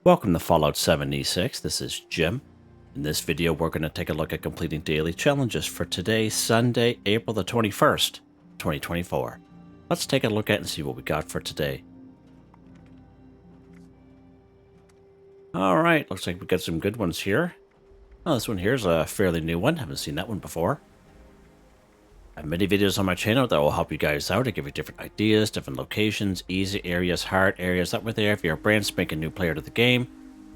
Welcome to Fallout 76. This is Jim. In this video, we're going to take a look at completing daily challenges for today, Sunday, April the 21st, 2024. Let's take a look at and see what we got for today. Alright, looks like we got some good ones here. Oh, this one here is a fairly new one. Haven't seen that one before. I have many videos on my channel that will help you guys out and give you different ideas, different locations, easy areas, hard areas that were there. If you're a brand spanking new player to the game,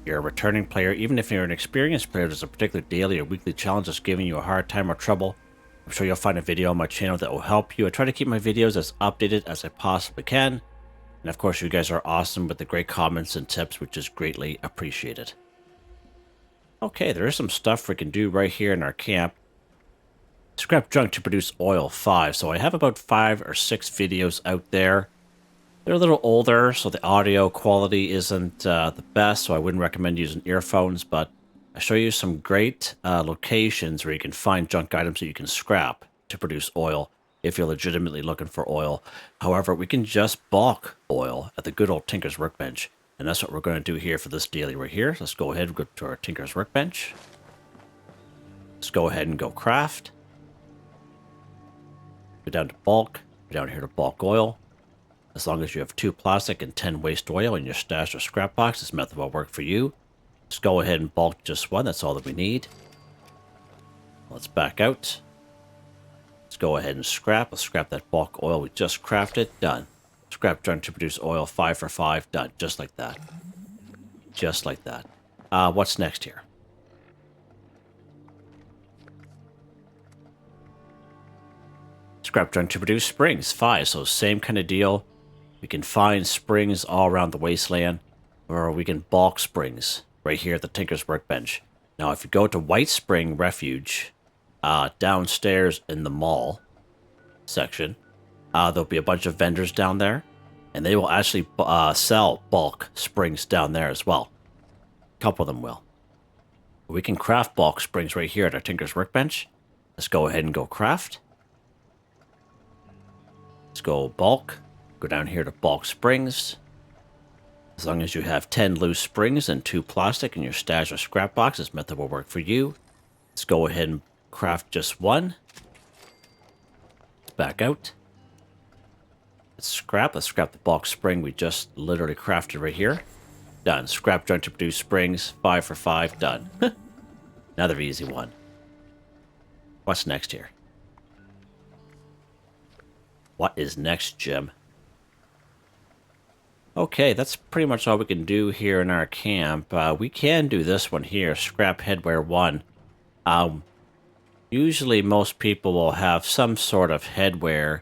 you're a returning player, even if you're an experienced player, there's a particular daily or weekly challenge that's giving you a hard time or trouble, I'm sure you'll find a video on my channel that will help you. I try to keep my videos as updated as I possibly can. And of course, you guys are awesome with the great comments and tips, which is greatly appreciated. Okay, there is some stuff we can do right here in our camp. Scrap junk to produce oil 5. So I have about 5 or 6 videos out there. They're a little older, so the audio quality isn't the best, so I wouldn't recommend using earphones, but I show you some great locations where you can find junk items that you can scrap to produce oil if you're legitimately looking for oil. However, we can just bulk oil at the good old Tinker's Workbench, and that's what we're going to do here for this daily right here. Let's go ahead and go to our Tinker's Workbench. Let's go ahead and go craft. Go down to bulk, go down here to bulk oil. As long as you have 2 plastic and 10 waste oil in your stash or scrap box, this method will work for you. Let's go ahead and bulk just 1, that's all that we need. Let's back out. Let's go ahead and scrap. Let's scrap that bulk oil we just crafted, done. Scrap junk to produce oil 5 for 5, done. Just like that. Just like that. What's next here? Scrap junk to produce springs 5, so same kind of deal. We can find springs all around the wasteland, or we can bulk springs right here at the Tinker's Workbench. Now, if you go to White Spring Refuge, downstairs in the mall section, there'll be a bunch of vendors down there, and they will actually sell bulk springs down there as well. A couple of them will. We can craft bulk springs right here at our Tinker's Workbench. Let's go ahead and go craft. Let's go bulk. Go down here to bulk springs. As long as you have 10 loose springs and 2 plastic in your stash or scrap box, this method will work for you. Let's go ahead and craft just 1. Let's back out. Let's scrap the bulk spring we just literally crafted right here. Done. Scrap junk to produce springs. 5 for 5. Done. Another easy one. What's next here? What is next, Jim? Okay, that's pretty much all we can do here in our camp. We can do this one here, Scrap Headwear 1. Usually most people will have some sort of headwear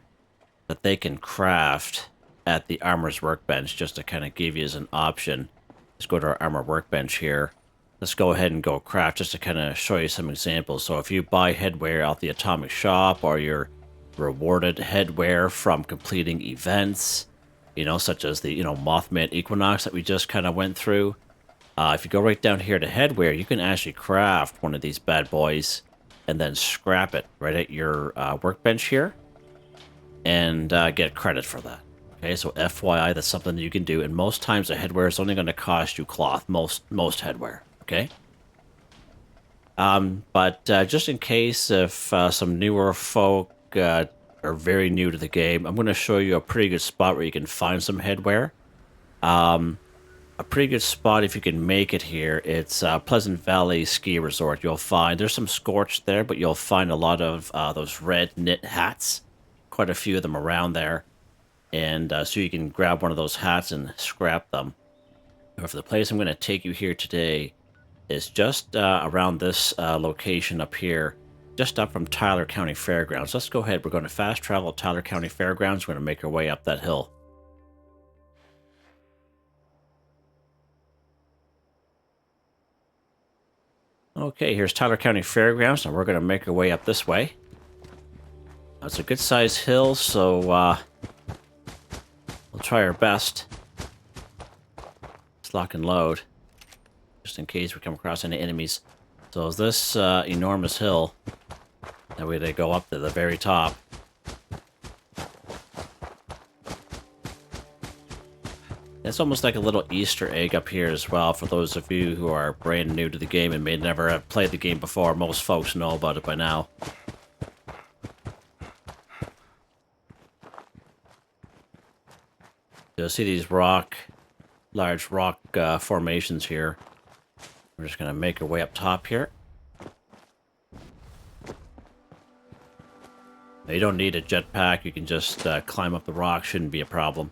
that they can craft at the Armor's Workbench, just to kind of give you as an option. Let's go to our Armor Workbench here. Let's go ahead and go craft, just to kind of show you some examples. So if you buy headwear out the Atomic Shop, or you're rewarded headwear from completing events, such as the, Mothman Equinox that we just kind of went through. If you go right down here to headwear, you can actually craft one of these bad boys and then scrap it right at your workbench here and get credit for that. Okay, so FYI, that's something that you can do. And most times the headwear is only going to cost you cloth, most headwear, okay? But just in case if some newer folk are very new to the game, I'm going to show you a pretty good spot where you can find some headwear. A pretty good spot if you can make it here. It's Pleasant Valley Ski Resort. You'll find there's some scorched there, but you'll find a lot of those red knit hats. Quite a few of them around there. And so you can grab one of those hats and scrap them. Or for the place I'm going to take you here today is just around this location up here. Just up from Tyler County Fairgrounds. Let's go ahead. We're going to fast travel to Tyler County Fairgrounds. We're going to make our way up that hill. Okay, here's Tyler County Fairgrounds, and we're going to make our way up this way. Now, it's a good-sized hill, so we'll try our best. Let's lock and load, just in case we come across any enemies. So this enormous hill, that way they go up to the very top. It's almost like a little Easter egg up here as well for those of you who are brand new to the game and may never have played the game before. Most folks know about it by now. You'll see these large rock formations here. We're just going to make our way up top here. Now, you don't need a jetpack. You can just climb up the rock. Shouldn't be a problem.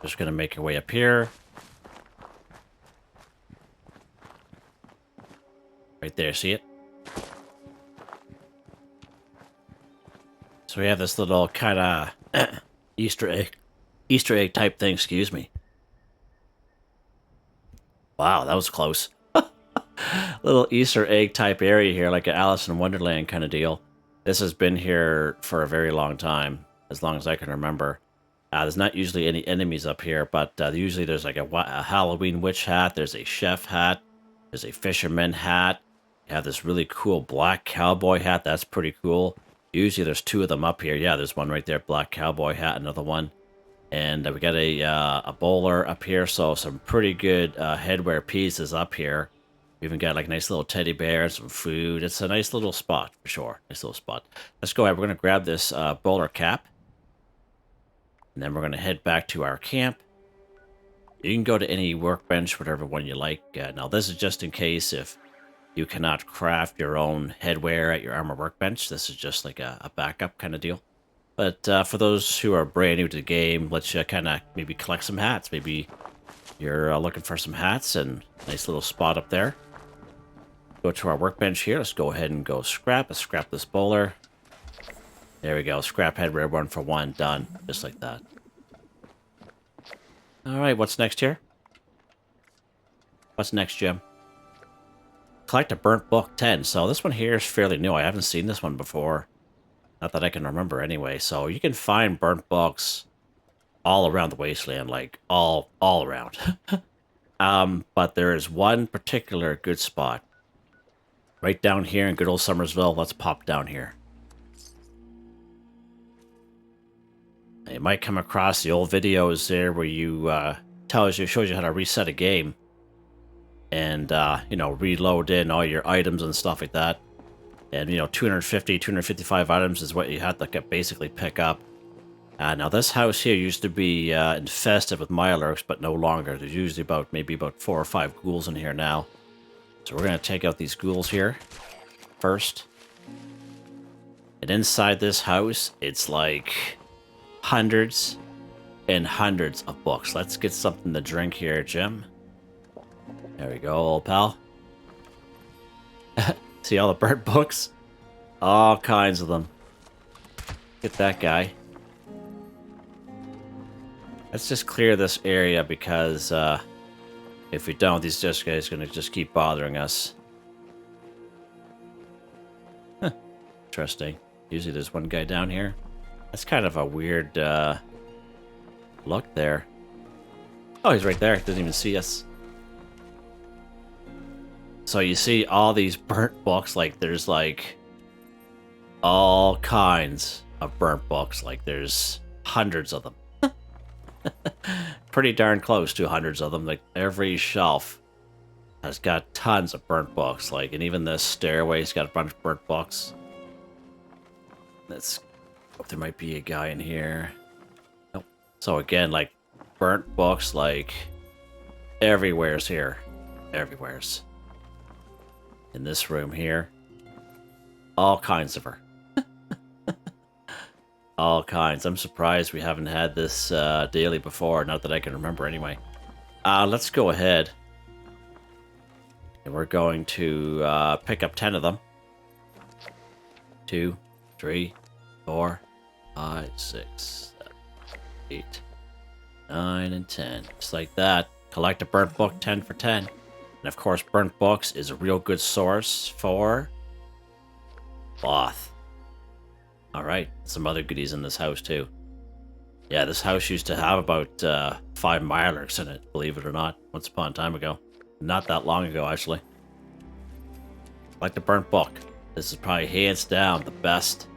Just going to make our way up here. Right there, see it? So we have this little kind of Easter egg type thing, excuse me. Wow, that was close. Little Easter egg type area here, like an Alice in Wonderland kind of deal. This has been here for a very long time, as long as I can remember. There's not usually any enemies up here, but usually there's like a Halloween witch hat, there's a chef hat, there's a fisherman hat. You have this really cool black cowboy hat, that's pretty cool. Usually there's two of them up here. Yeah, there's one right there, black cowboy hat, another one. And we got a bowler up here, so some pretty good headwear pieces up here. We even got like a nice little teddy bear and some food. It's a nice little spot, for sure. Nice little spot. Let's go ahead. We're going to grab this bowler cap. And then we're going to head back to our camp. You can go to any workbench, whatever one you like. Now, this is just in case if you cannot craft your own headwear at your armor workbench. This is just like a backup kind of deal. But for those who are brand new to the game, let's kind of maybe collect some hats. Maybe you're looking for some hats, and nice little spot up there. Go to our workbench here. Let's go ahead and go scrap. Let's scrap this bowler. There we go. Scrap headwear 1 for 1. Done. Just like that. Alright, what's next here? What's next, Jim? Collect a burnt book 10. So this one here is fairly new. I haven't seen this one before. Not that I can remember anyway. So you can find burnt books all around the wasteland. Like, all around. But there is one particular good spot. Right down here in good old Summersville. Let's pop down here. You might come across the old videos there where you shows you how to reset a game and you know, reload in all your items and stuff like that. And you know, 255 items is what you have to basically pick up. Now this house here used to be infested with Mirelurks, but no longer. There's usually maybe about 4 or 5 ghouls in here now. So we're gonna take out these ghouls here first. And inside this house, it's like hundreds and hundreds of books. Let's get something to drink here, Jim. There we go, old pal. See all the burnt books? All kinds of them. Get that guy. Let's just clear this area because if we don't, these guys are going to just keep bothering us. Huh. Interesting. Usually there's one guy down here. That's kind of a weird look there. Oh, he's right there. Doesn't even see us. So you see all these burnt books. Like there's like all kinds of burnt books. Like there's hundreds of them. Pretty darn close to hundreds of them. Like every shelf has got tons of burnt books. Like, and even this stairway's got a bunch of burnt books. Let's hope there might be a guy in here. Nope. So again, like burnt books, like everywhere's here. Everywhere's. In this room here. All kinds of her. All kinds. I'm surprised we haven't had this daily before. Not that I can remember anyway. Let's go ahead. And we're going to pick up 10 of them. 2, 3, 4, 5, 6, 7, 8, 9, and 10. Just like that. Collect a burnt book 10 for 10. And of course, burnt books is a real good source for cloth. Alright, some other goodies in this house too. Yeah, this house used to have about 5 Mirelurks in it, believe it or not, once upon a time ago. Not that long ago, actually. Like the burnt book. This is probably hands down the best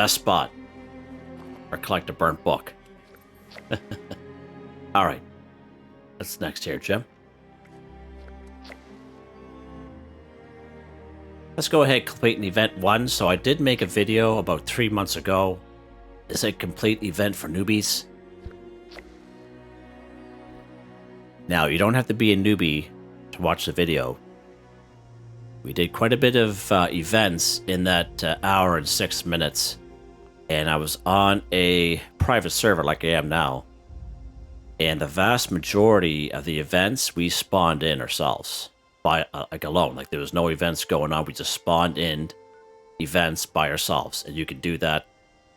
spot for collect a burnt book. All right. What's next here, Jim? Let's go ahead and complete an event 1. So I did make a video about 3 months ago. It's a complete event for newbies. Now, you don't have to be a newbie to watch the video. We did quite a bit of events in that hour and 6 minutes. And I was on a private server like I am now. And the vast majority of the events we spawned in ourselves. By like alone, like there was no events going on. We just spawned in events by ourselves, and you can do that,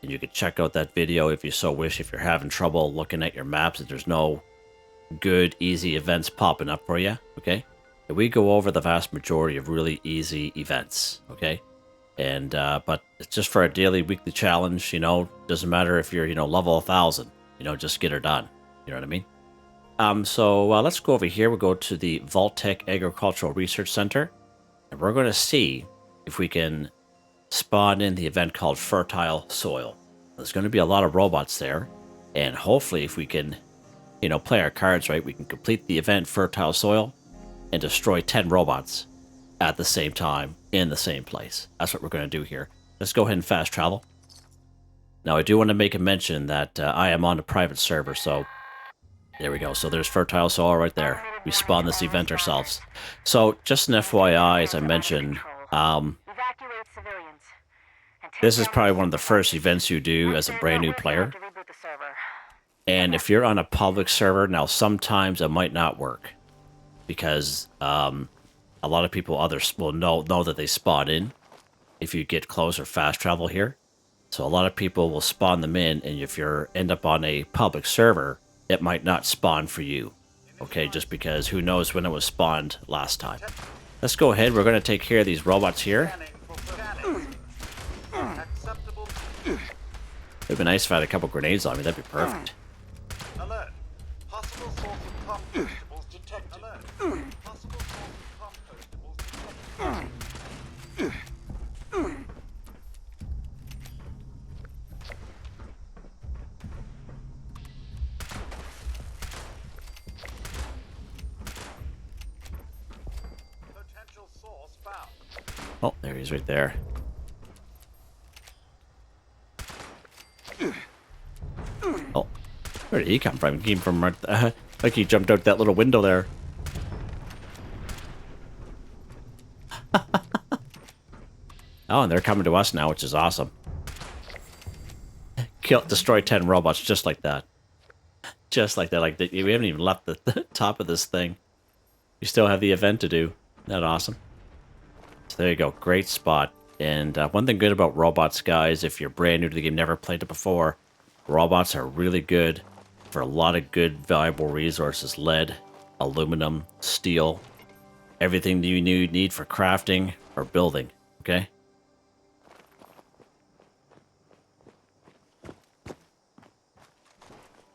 and you can check out that video if you so wish. If you're having trouble looking at your maps, if there's no good, easy events popping up for you, okay? And we go over the vast majority of really easy events, okay? And but it's just for a daily, weekly challenge. You know, doesn't matter if you're level 1,000. Just get her done. You know what I mean? So let's go over here. We'll go to the Vault-Tec Agricultural Research Center, and we're going to see if we can spawn in the event called Fertile Soil. There's going to be a lot of robots there, and hopefully if we can, play our cards right, we can complete the event Fertile Soil and destroy 10 robots at the same time in the same place. That's what we're going to do here. Let's go ahead and fast travel. Now, I do want to make a mention that I am on a private server, so there we go. So there's Fertile Soil right there. We spawned this event ourselves. So just an FYI, as I mentioned, this is probably one of the first events you do as a brand new player. And if you're on a public server, now sometimes it might not work. Because a lot of people others will know that they spawn in if you get close or fast travel here. So a lot of people will spawn them in, and if you end up on a public server, it might not spawn for you, okay, just because who knows when it was spawned last time. Let's go ahead. We're going to take care of these robots here. It would be nice if I had a couple grenades on me. That'd be perfect. Alert. Possible source of compostables detected. Alert. Possible source of compostables detected. Oh, there he is right there. Oh, where did he come from? He came from right like he jumped out that little window there. Oh, and they're coming to us now, which is awesome. Destroy 10 robots just like that. Just like that. Like we haven't even left the top of this thing. We still have the event to do. Isn't that awesome? So there you go. Great spot. And one thing good about robots, guys, if you're brand new to the game, never played it before, robots are really good for a lot of good, valuable resources. Lead, aluminum, steel, everything you need for crafting or building, okay?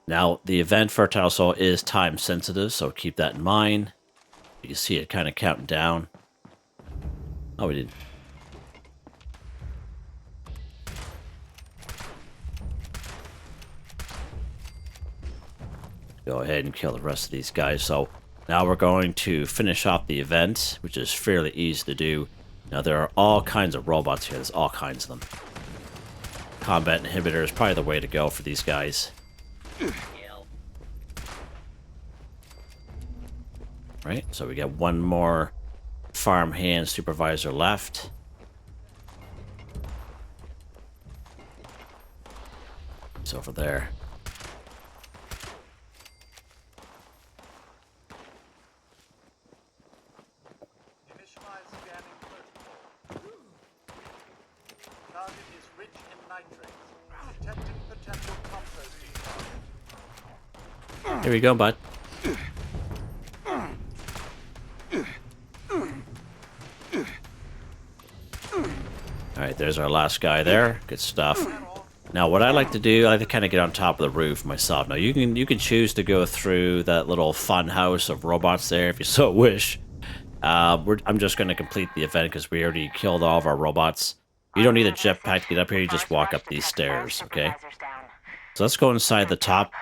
Now, the event Fertile Soil is time sensitive, so keep that in mind. You can see it kind of counting down. Oh, we didn't. Go ahead and kill the rest of these guys. So now we're going to finish off the event, which is fairly easy to do. Now there are all kinds of robots here. There's all kinds of them. Combat inhibitor is probably the way to go for these guys. Right, so we got one more farmhand supervisor left. It's over there. Initialize scanning protocol. Target is rich in nitrates. Detecting potential composting target. Here we go, bud. Alright, there's our last guy there. Good stuff. Now, what I like to do, I like to kind of get on top of the roof myself. Now, you can choose to go through that little fun house of robots there if you so wish. I'm just going to complete the event because we already killed all of our robots. You don't need a jetpack to get up here. You just walk up these stairs, okay? So let's go inside the top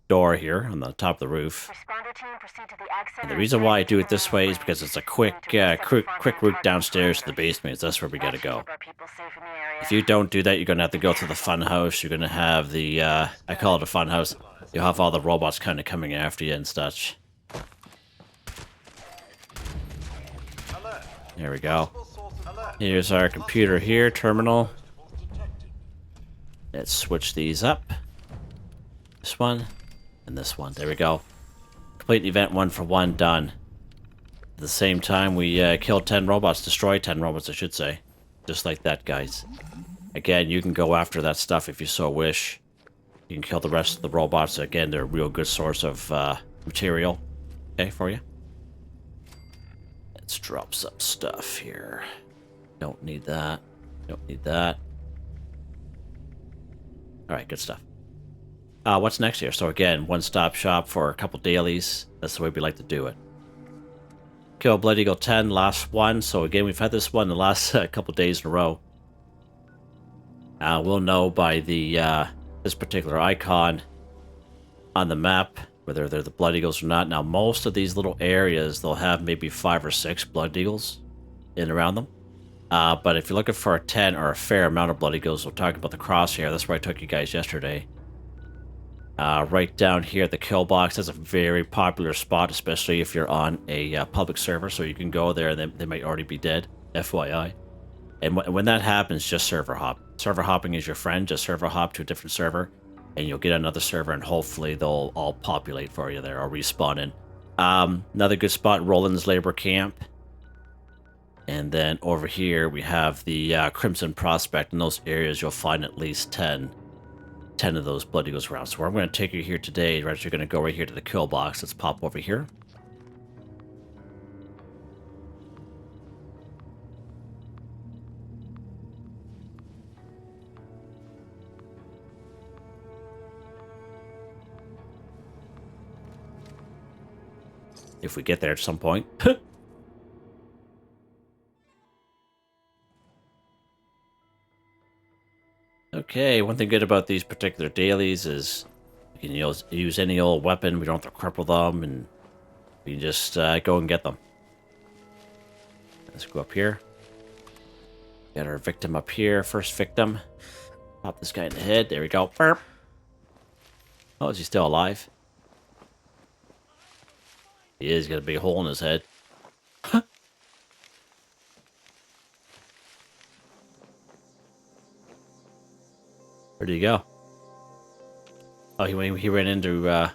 door here on the top of the roof. Responder team, proceed to the ag center And the reason why I do it this way is because it's a quick route downstairs to the basement. That's where we gotta go. If you don't do that, you're gonna have to go to the fun house. You're gonna have the, I call it a fun house. You'll have all the robots kind of coming after you and such. Alert. There we go. Source alert. Here's our computer here, terminal. Let's switch these up. This one and this one. There we go. Complete event 1 for 1 done. At the same time, we killed 10 robots, destroyed 10 robots, I should say. Just like that, guys. Again, you can go after that stuff if you so wish. You can kill the rest of the robots. Again, they're a real good source of material. Okay, for you. Let's drop some stuff here. Don't need that. Don't need that. Alright, good stuff. What's next here? So again, one-stop shop for a couple dailies. That's the way we like to do it. Kill Blood Eagle 10, last one. So again, we've had this one the last couple days in a row. We'll know by the this particular icon on the map whether they're the Blood Eagles or not. Now, most of these little areas, they'll have maybe 5 or 6 Blood Eagles in and around them. But if you're looking for a 10 or a fair amount of Blood Eagles, we'll talk about the crosshair. That's where I took you guys yesterday. Right down here at the kill box, that's a very popular spot, especially if you're on a public server, so you can go there and they might already be dead, FYI. And when that happens, just server hop. Server hopping is your friend. Just server hop to a different server, and you'll get another server, and hopefully they'll all populate for you there, or respawn in. Another good spot, Roland's Labor Camp. And then over here, we have the Crimson Prospect. In those areas, you'll find at least 10 of those Blood Eagles around. So where I'm going to take you here today, right, you're going to go right here to the kill box. Let's pop over here. If we get there at some point. Okay, one thing good about these particular dailies is you can use any old weapon. We don't have to cripple them, and we can just go and get them. Let's go up here. Got our victim up here. First victim. Pop this guy in the head. There we go. Burp. Oh, is he still alive? He is. Got a big hole in his head. Where did he go? Oh, he ran in to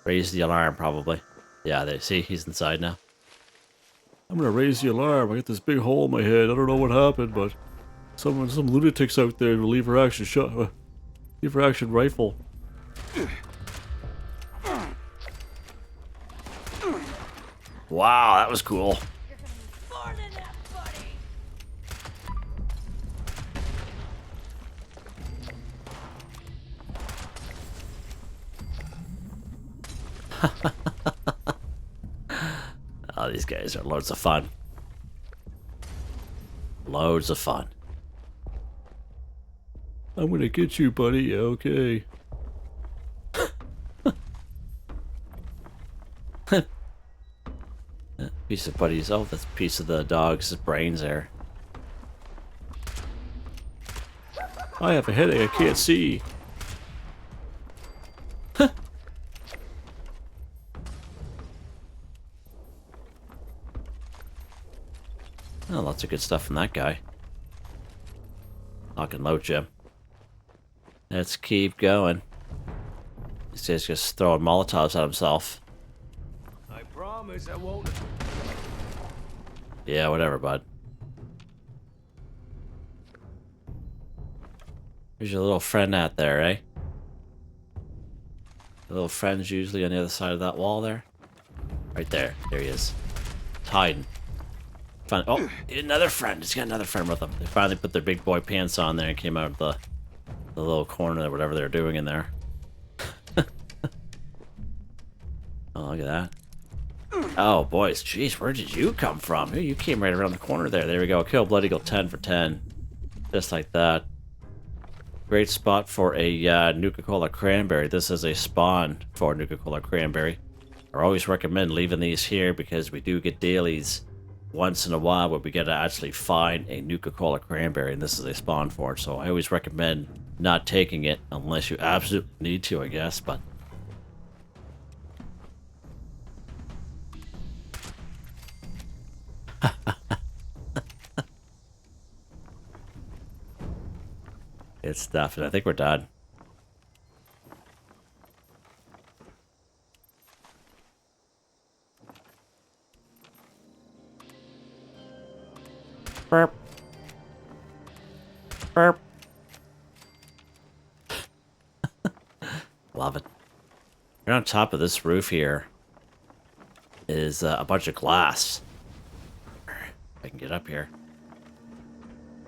raise the alarm, probably. Yeah, there. See, he's inside now. I'm gonna raise the alarm. I got this big hole in my head. I don't know what happened, but some lunatics out there with a lever action rifle. Wow, that was cool. Oh, these guys are loads of fun. Loads of fun. I'm gonna get you, buddy. Yeah, okay. Piece of buddies. Oh, that's a piece of the dog's brains there. I have a headache. I can't see. Oh, lots of good stuff from that guy. Lock and load, Jim. Let's keep going. This guy's just throwing Molotovs at himself. I promise I won't. Yeah, whatever, bud. Here's your little friend out there, eh? The little friend's usually on the other side of that wall there. Right there. There he is. It's hiding. Oh, another friend. He's got another friend with him. They finally put their big boy pants on there and came out of the little corner or whatever they're doing in there. Oh, look at that. Oh, boys. Jeez, where did you come from? You came right around the corner there. There we go. Kill Blood Eagle 10 for 10. Just like that. Great spot for a Nuka-Cola Cranberry. This is a spawn for Nuka-Cola Cranberry. I always recommend leaving these here because we do get dailies once in a while where we get to actually find a Nuka-Cola Cranberry, and this is a spawn for it. So I always recommend not taking it unless you absolutely need to, I guess, but... Good stuff, and I think we're done. Burp. Burp. Love it. Right on top of this roof here is a bunch of glass. If I can get up here.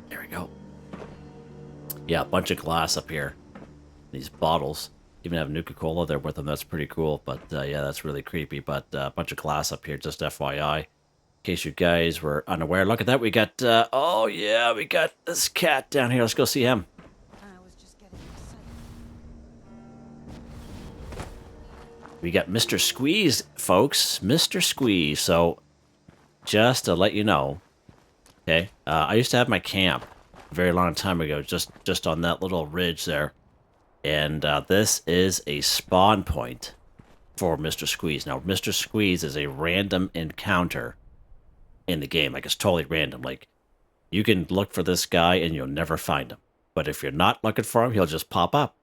There we go. Yeah, a bunch of glass up here. These bottles. Even have Nuka-Cola there with them. That's pretty cool. But yeah, that's really creepy. But a bunch of glass up here, just FYI. In case you guys were unaware. Look at that. We got, oh yeah, we got this cat down here. Let's go see him. I was just getting excited. We got Mr. Squeeze, folks. Mr. Squeeze. So, just to let you know, okay, I used to have my camp a very long time ago, just on that little ridge there. And this is a spawn point for Mr. Squeeze. Now, Mr. Squeeze is a random encounter in the game. Like, it's totally random. Like, you can look for this guy and you'll never find him. But if you're not looking for him, he'll just pop up.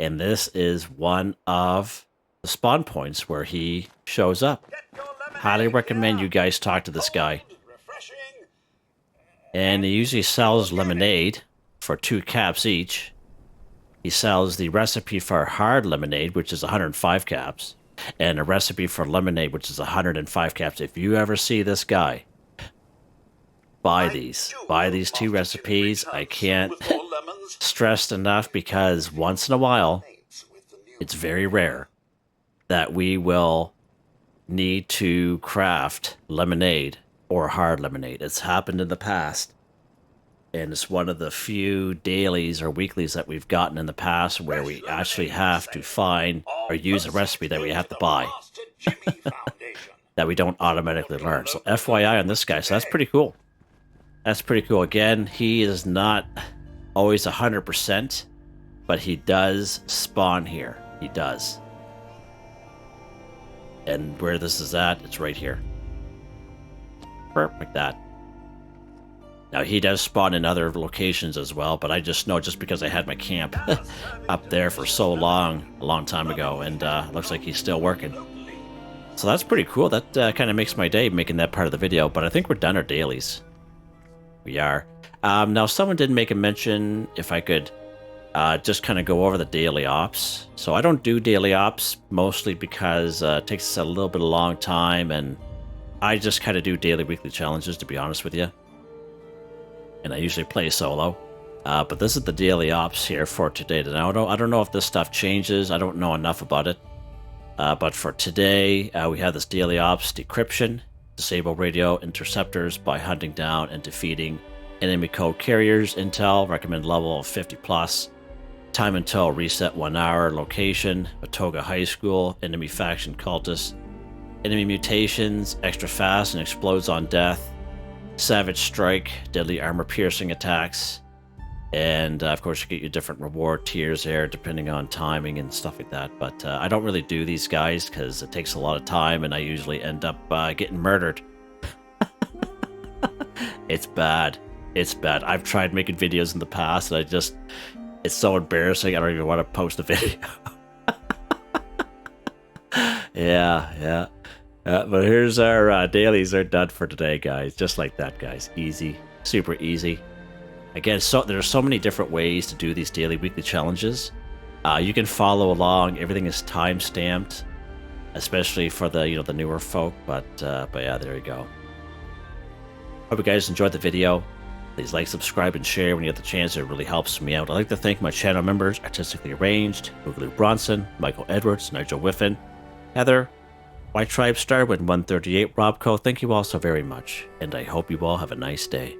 And this is one of the spawn points where he shows up. Highly recommend you guys talk to this guy. And he usually sells lemonade for 2 caps each. He sells the recipe for hard lemonade, which is 105 caps, and a recipe for lemonade, which is 105 caps. If you ever see this guy, buy these. Buy these 2 recipes. I can't stress enough because once in a while, it's very rare that we will need to craft lemonade or hard lemonade. It's happened in the past, and it's one of the few dailies or weeklies that we've gotten in the past where we actually have to find or use a recipe that we have to buy that we don't automatically learn. So FYI on this guy. So that's pretty cool. That's pretty cool. Again, he is not always 100%, but he does spawn here. He does. And where this is at, it's right here. Like that. Now, he does spawn in other locations as well, but I just know just because I had my camp up there for so long, a long time ago, and looks like he's still working. So that's pretty cool. That kind of makes my day, making that part of the video, but I think we're done our dailies. We are. Now, someone did make a mention if I could just kind of go over the daily ops. So I don't do daily ops, mostly because it takes us a little bit of a long time, and I just kind of do daily, weekly challenges, to be honest with you. And I usually play solo. But this is the daily ops here for today. Now, I don't know if this stuff changes. I don't know enough about it. But for today, we have this daily ops decryption. Disable radio interceptors by hunting down and defeating enemy code carriers. Intel, recommend level of 50+. Time until reset 1 hour. Location, Atoga High School. Enemy faction cultists. Enemy mutations, extra fast and explodes on death. Savage strike, deadly armor piercing attacks. And of course you get your different reward tiers there depending on timing and stuff like that. But I don't really do these guys because it takes a lot of time and I usually end up getting murdered. It's bad. It's bad. I've tried making videos in the past and it's so embarrassing I don't even want to post a video. Yeah. But here's our dailies. They're done for today, guys. Just like that, guys. Easy. Super easy. Again, there's so many different ways to do these daily, weekly challenges. You can follow along. Everything is time-stamped, especially for the the newer folk. But yeah, there you go. Hope you guys enjoyed the video. Please like, subscribe, and share when you get the chance. It really helps me out. I'd like to thank my channel members, Artistically Arranged, Boogaloo Bronson, Michael Edwards, Nigel Wiffen, Heather, Whitetribe, Starwind 138, Robco. Thank you all so very much, and I hope you all have a nice day.